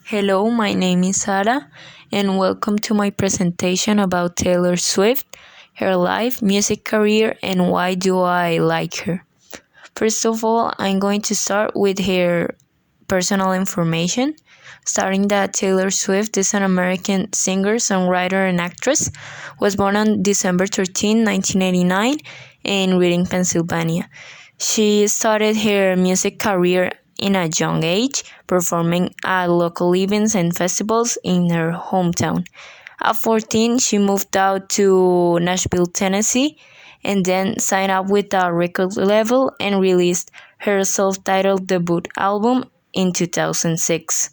Hello, my name is Sara, and welcome to my presentation about Taylor Swift, her life, music career, and why do I like her. First of all, I'm going to start with her personal information, starting that Taylor Swift is an American singer, songwriter, and actress. Was born on December 13, 1989, in Reading, Pennsylvania. She started her music career in a young age, performing at local events and festivals in her hometown. At 14, she moved out to Nashville, Tennessee, and then signed up with a record label and released her self-titled debut album in 2006.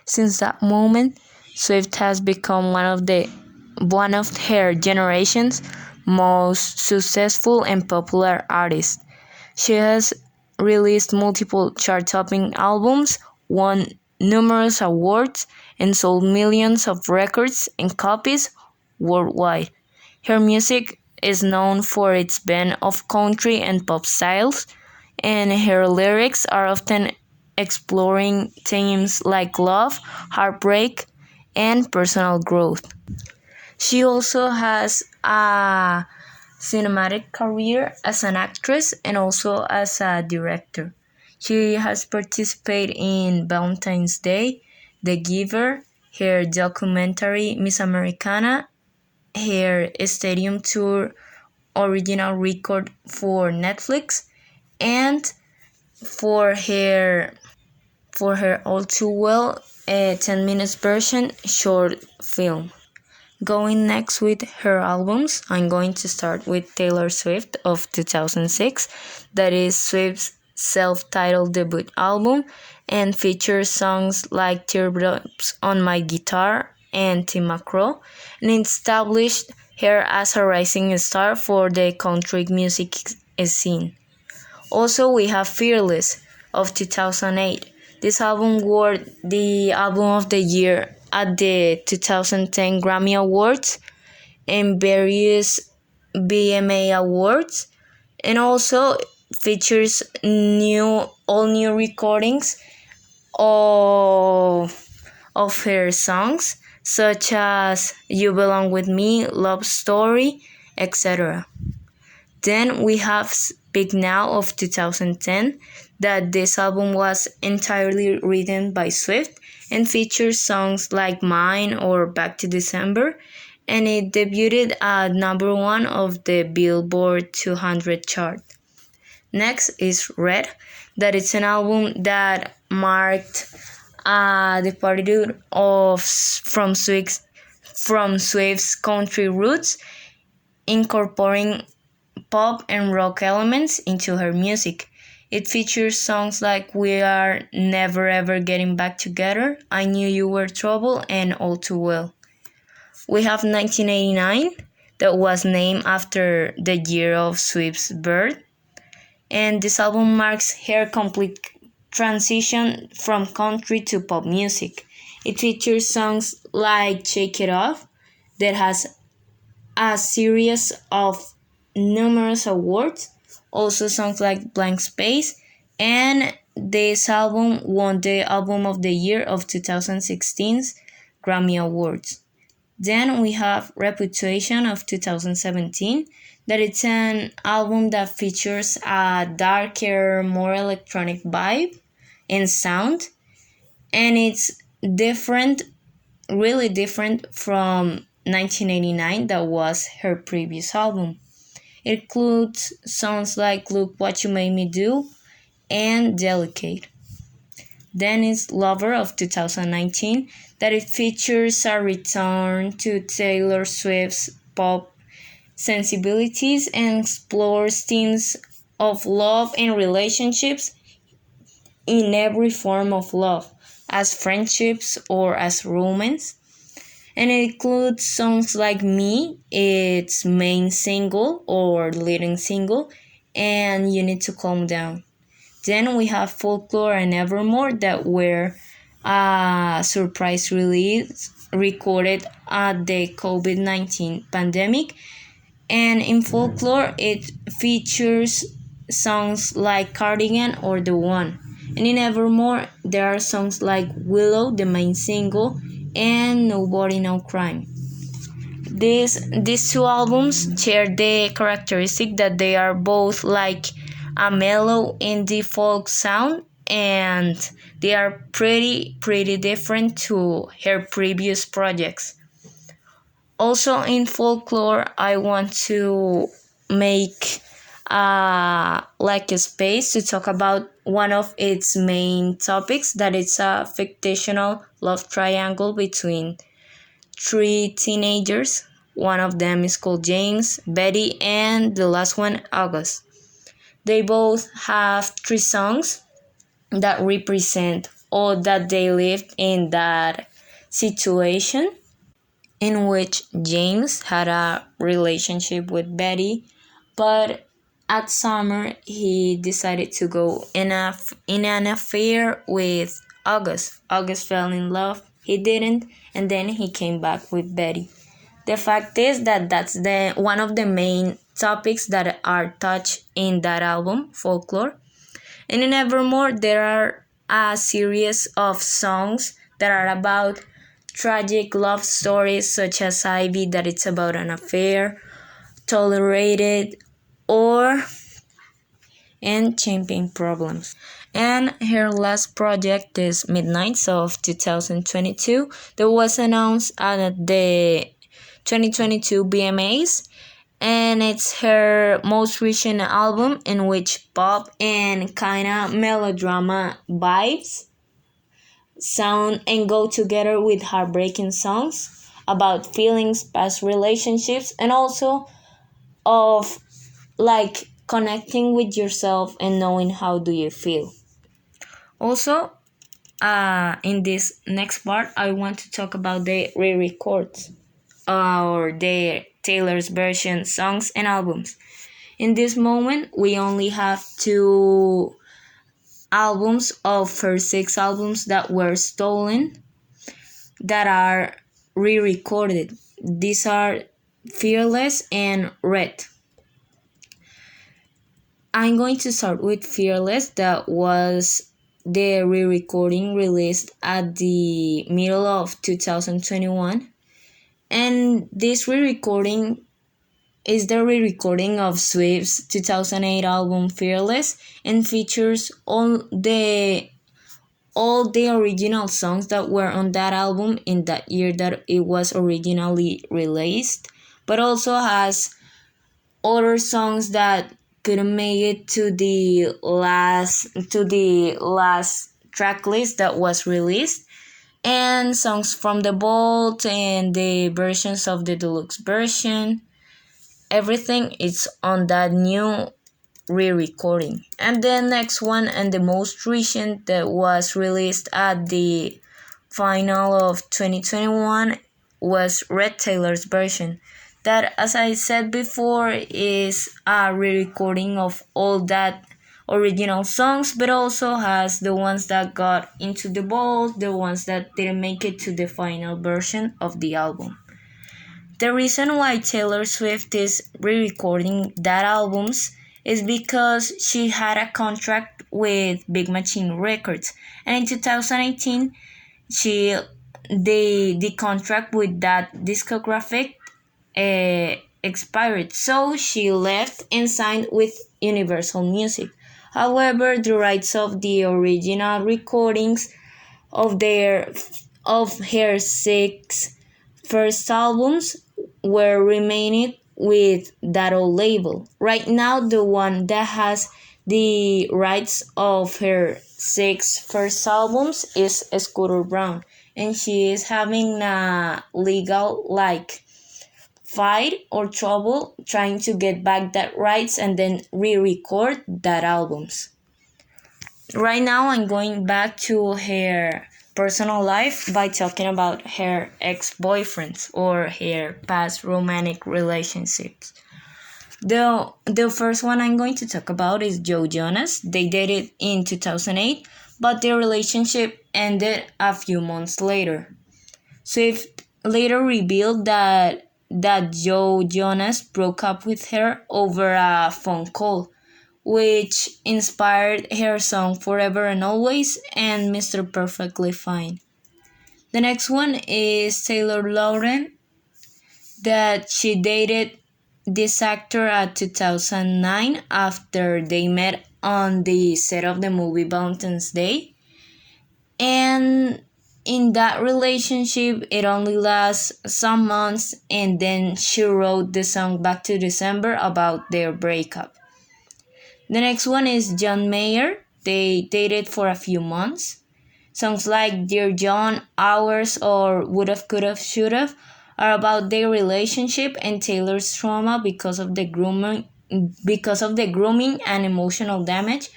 Since that moment, Swift has become one of her generation's most successful and popular artists. She has released multiple chart-topping albums, won numerous awards, and sold millions of records and copies worldwide. Her music is known for its blend of country and pop styles, and her lyrics are often exploring themes like love, heartbreak, and personal growth. She also has a cinematic career as an actress and also as a director. She has participated in Valentine's Day, The Giver, her documentary Miss Americana, her stadium tour original record for Netflix, and for her All Too Well, a 10 minutes version short film. Going next with her albums, I'm going to start with Taylor Swift of 2006, that is Swift's self-titled debut album, and features songs like Teardrops on My Guitar and Tim McGraw, and established her as a rising star for the country music scene. Also, we have Fearless of 2008. This album won the Album of the Year at the 2010 Grammy Awards and various BMA Awards, and also features all new recordings of her songs such as You Belong With Me, Love Story, etc. Then we have Speak Now of 2010, that this album was entirely written by Swift and features songs like Mine or Back to December, and it debuted at number 1 of the Billboard 200 chart. Next is Red, that it's an album that marked departure from Swift's country roots, incorporating pop and rock elements into her music. It features songs like We Are Never Ever Getting Back Together, I Knew You Were Trouble, and All Too Well. We have 1989, that was named after the year of Swift's birth, and this album marks her complete transition from country to pop music. It features songs like Shake It Off, that has a series of numerous awards, also songs like Blank Space, and this album won the Album of the Year of 2016's Grammy Awards. Then we have Reputation of 2017, that it's an album that features a darker, more electronic vibe and sound, and it's different, really different from 1989, that was her previous album. It includes songs like Look What You Made Me Do and Delicate. Then is Lover of 2019, that it features a return to Taylor Swift's pop sensibilities and explores themes of love and relationships in every form of love, as friendships or as romance. And it includes songs like Me, its main single or leading single, and You Need to Calm Down. Then we have Folklore and Evermore, that were a surprise release recorded at the COVID-19 pandemic. And in Folklore, it features songs like Cardigan or The One, And in Evermore, there are songs like Willow, the main single, and Nobody No Crime. These two albums share the characteristic that they are both like a mellow indie folk sound, and they are pretty different to her previous projects. Also in folklore, I want to make like a space to talk about one of its main topics, that it's a fictional love triangle between three teenagers. One of them is called James, Betty, and the last one, August. They both have three songs that represent all that they lived in that situation, in which James had a relationship with Betty, but at summer he decided to go in an affair with August. August fell in love, he didn't, and then he came back with Betty. The fact is that that's the one of the main topics that are touched in that album, Folklore. And in Evermore, there are a series of songs that are about tragic love stories, such as Ivy, that it's about an affair, Tolerated, or and Champagne Problems. And her last project is Midnights of 2022 that was announced at the 2022 BMAs, and it's her most recent album in which pop and kinda melodrama vibes sound and go together with heartbreaking songs about feelings, past relationships, and also of like connecting with yourself and knowing how do you feel. Also, in this next part, I want to talk about the re-records or the Taylor's version songs and albums. In this moment, we only have two albums of her six albums that were stolen that are re-recorded. These are Fearless and Red. I'm going to start with Fearless, that was the re-recording released at the middle of 2021. And this re-recording is the re-recording of Swift's 2008 album Fearless, and features all the original songs that were on that album in that year that it was originally released, but also has other songs that couldn't make it to the last track list that was released, and songs from the vault and the versions of the deluxe version. Everything is on that new re-recording. And the next one, and the most recent, that was released at the final of 2021, was Red Taylor's version, that, as I said before, is a re-recording of all that original songs, but also has the ones that got into the vault, the ones that didn't make it to the final version of the album. The reason why Taylor Swift is re-recording that albums is because she had a contract with Big Machine Records, and in 2018 the contract with that discographic expired, so she left and signed with Universal Music. However, the rights of the original recordings of her six first albums were remaining with that old label. Right now, the one that has the rights of her six first albums is Scooter Braun, and she is having a legal fight or trouble trying to get back that rights and then re-record that albums. Right now, I'm going back to her personal life by talking about her ex-boyfriends or her past romantic relationships. The first one I'm going to talk about is Joe Jonas. They dated in 2008, but their relationship ended a few months later. Swift later revealed that Joe Jonas broke up with her over a phone call, which inspired her song Forever and Always and Mr. Perfectly Fine. The next one is Taylor Lautner, that she dated this actor at 2009 after they met on the set of the movie Valentine's Day. And in that relationship, it only lasts some months, and then she wrote the song Back to December about their breakup. The next one is John Mayer. They dated for a few months. Songs like Dear John, Hours, or Would've, Could've, Should've are about their relationship and Taylor's trauma because of the grooming and emotional damage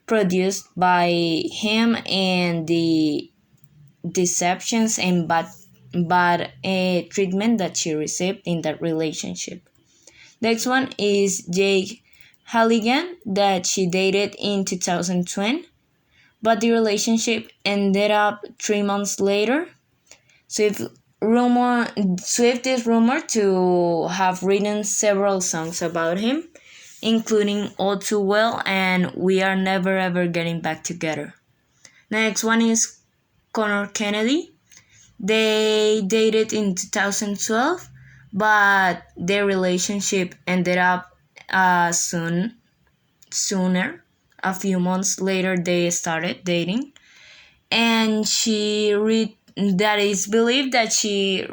produced by him and the deceptions and bad treatment that she received in that relationship. Next one is Jake Halligan, that she dated in 2020, but the relationship ended up 3 months later. Swift is rumored to have written several songs about him, including All Too Well and We Are Never Ever Getting Back Together. Next one is Connor Kennedy. They dated in 2012, but their relationship ended up sooner. A few months later, they started dating, and that is believed that she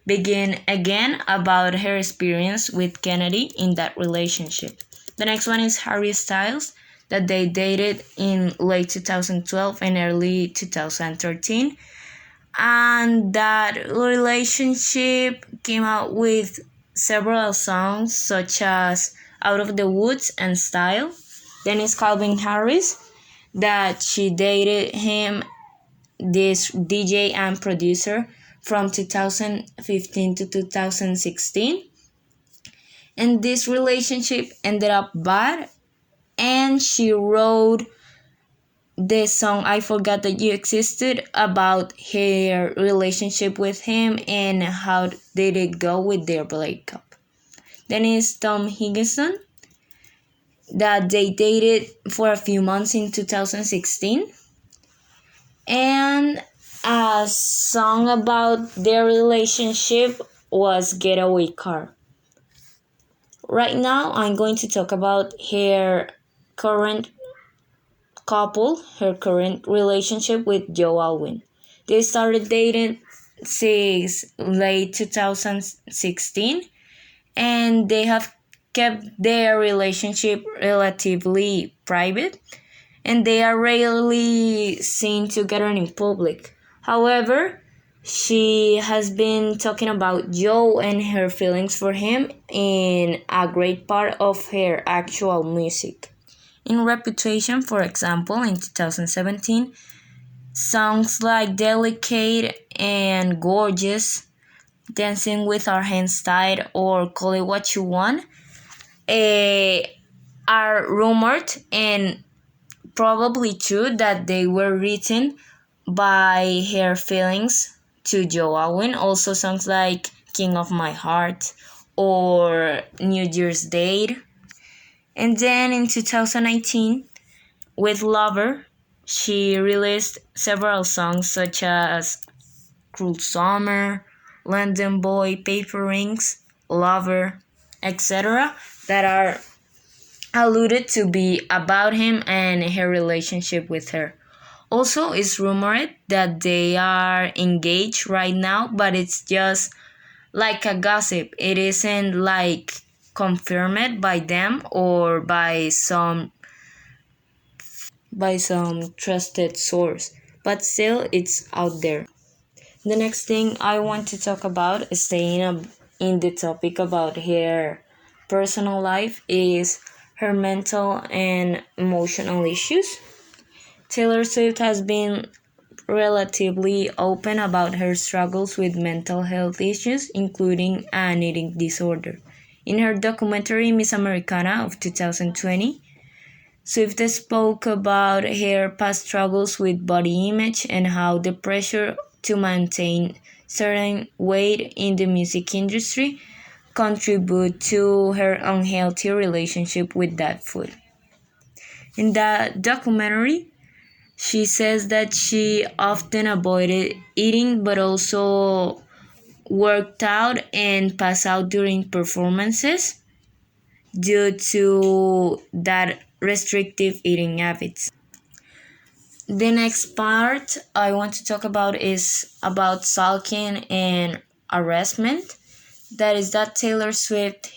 began again about her experience with Kennedy in that relationship. The next one is Harry Styles, that they dated in late 2012 and early 2013. And that relationship came out with several songs such as Out of the Woods and Style. Then is Calvin Harris, that she dated him, this DJ and producer, from 2015 to 2016. And this relationship ended up bad, and she wrote the song I Forgot That You Existed about her relationship with him and how did it go with their breakup. Then is Tom Hiddleston, that they dated for a few months in 2016. And a song about their relationship was Getaway Car. Right now, I'm going to talk about her current relationship with Joe Alwyn. They started dating since late 2016, and they have kept their relationship relatively private, and they are rarely seen together in public. However, she has been talking about Joe and her feelings for him in a great part of her actual music. In Reputation, for example, in 2017, songs like Delicate and Gorgeous, Dancing with Our Hands Tied, or Call It What You Want are rumored and probably true that they were written by her feelings to Joe Alwyn. Also songs like King of My Heart or New Year's Day. And then in 2019, with Lover, she released several songs such as Cruel Summer, London Boy, Paper Rings, Lover, etc. that are alluded to be about him and her relationship with her. Also, it's rumored that they are engaged right now, but it's just like a gossip. It isn't like confirmed by them or by some trusted source, but still it's out there. The next thing I want to talk about, staying in the topic about her personal life, is her mental and emotional issues. Taylor Swift has been relatively open about her struggles with mental health issues, including an eating disorder. In her documentary Miss Americana of 2020, Swift spoke about her past struggles with body image and how the pressure to maintain certain weight in the music industry contribute to her unhealthy relationship with that food. In that documentary, she says that she often avoided eating but also worked out and passed out during performances due to that restrictive eating habits. The next part I want to talk about is about sulking and harassment. That is that Taylor Swift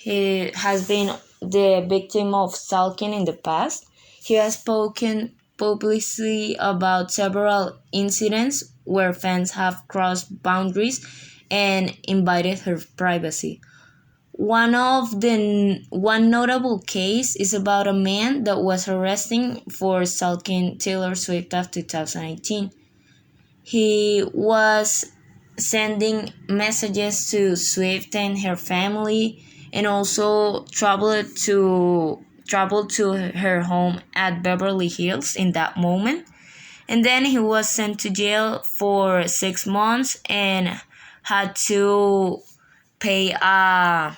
has been the victim of stalking in the past. He has spoken publicly about several incidents where fans have crossed boundaries and invaded her privacy. One notable case is about a man that was arrested for stalking Taylor Swift after 2018. He was sending messages to Swift and her family, and also traveled to her home at Beverly Hills in that moment. And then he was sent to jail for 6 months and had to pay a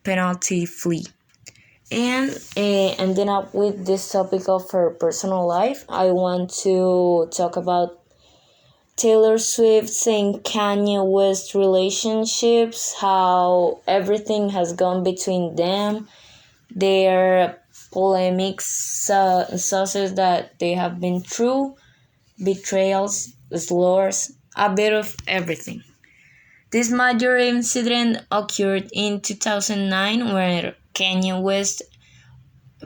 penalty fee. And ending up with this topic of her personal life, I want to talk about Taylor Swift and Kanye West relationships, how everything has gone between them, their polemics, sauces that they have been through, betrayals, slurs, a bit of everything. This major incident occurred in 2009 where Kanye West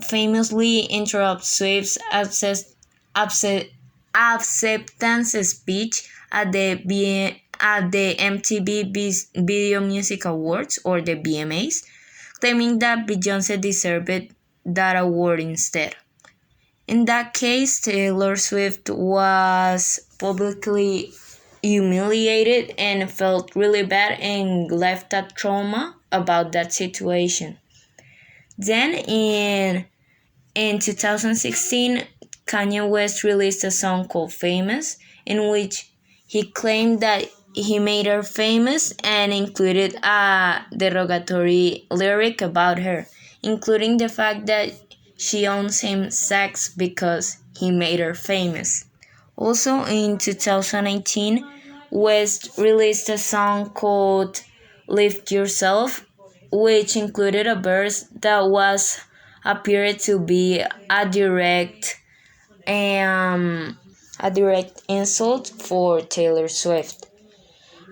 famously interrupted Swift's acceptance speech at the MTV Video Music Awards, or the VMAs, claiming that Beyoncé deserved that award instead. In that case, Taylor Swift was publicly humiliated and felt really bad and left a trauma about that situation. Then in 2016, Kanye West released a song called Famous, in which he claimed that he made her famous and included a derogatory lyric about her, including the fact that she owns him sex because he made her famous. Also in 2018, West released a song called Lift Yourself, which included a verse that was appeared to be a direct insult for Taylor Swift.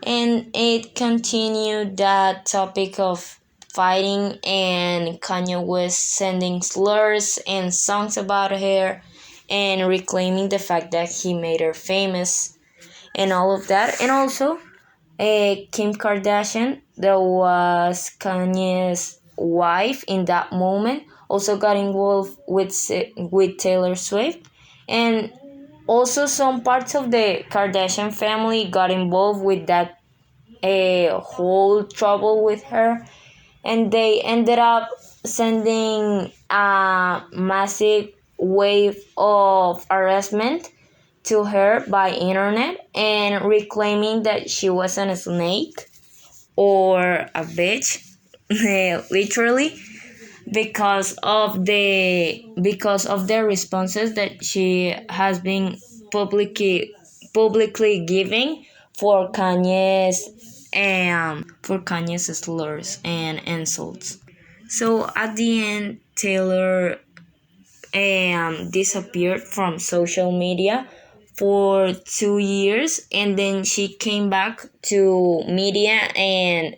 And it continued that topic of fighting and Kanye West sending slurs and songs about her and reclaiming the fact that he made her famous and all of that. And also, Kim Kardashian, that was Kanye's wife in that moment, also got involved with Taylor Swift, and also some parts of the Kardashian family got involved with that whole trouble with her, and they ended up sending a massive wave of harassment to her by internet and reclaiming that she wasn't a snake or a bitch, literally, because of the responses that she has been publicly giving for Kanye's slurs and insults. So at the end, Taylor disappeared from social media for 2 years, and then she came back to media and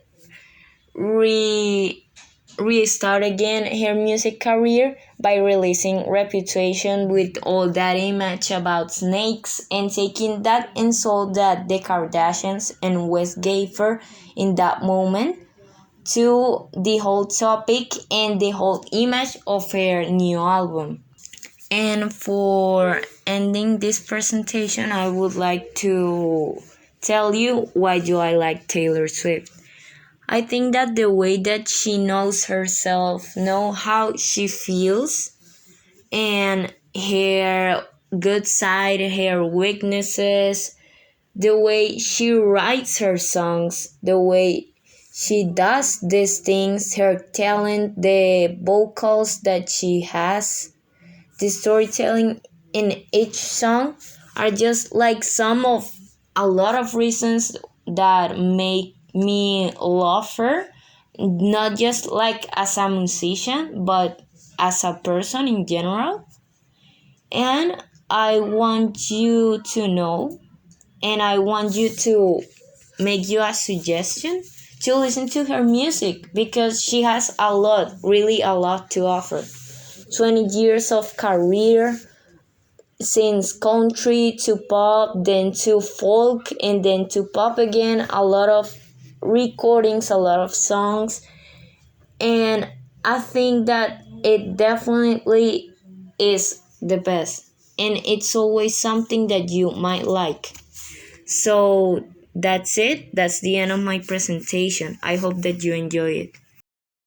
restart again her music career by releasing Reputation with all that image about snakes and taking that insult that the Kardashians and West gave her in that moment to the whole topic and the whole image of her new album. And for ending this presentation, I would like to tell you why do I like Taylor Swift. I think that the way that she knows herself, know how she feels, and her good side, her weaknesses, the way she writes her songs, the way she does these things, her talent, the vocals that she has, the storytelling in each song are just like some of a lot of reasons that make me love her, not just like as a musician, but as a person in general. And I want you to know, and I want you to make you a suggestion to listen to her music because she has a lot, really a lot to offer. 20 years of career, since country to pop, then to folk, and then to pop again. A lot of recordings, a lot of songs, and I think that it definitely is the best. And it's always something that you might like. So that's it. That's the end of my presentation. I hope that you enjoy it.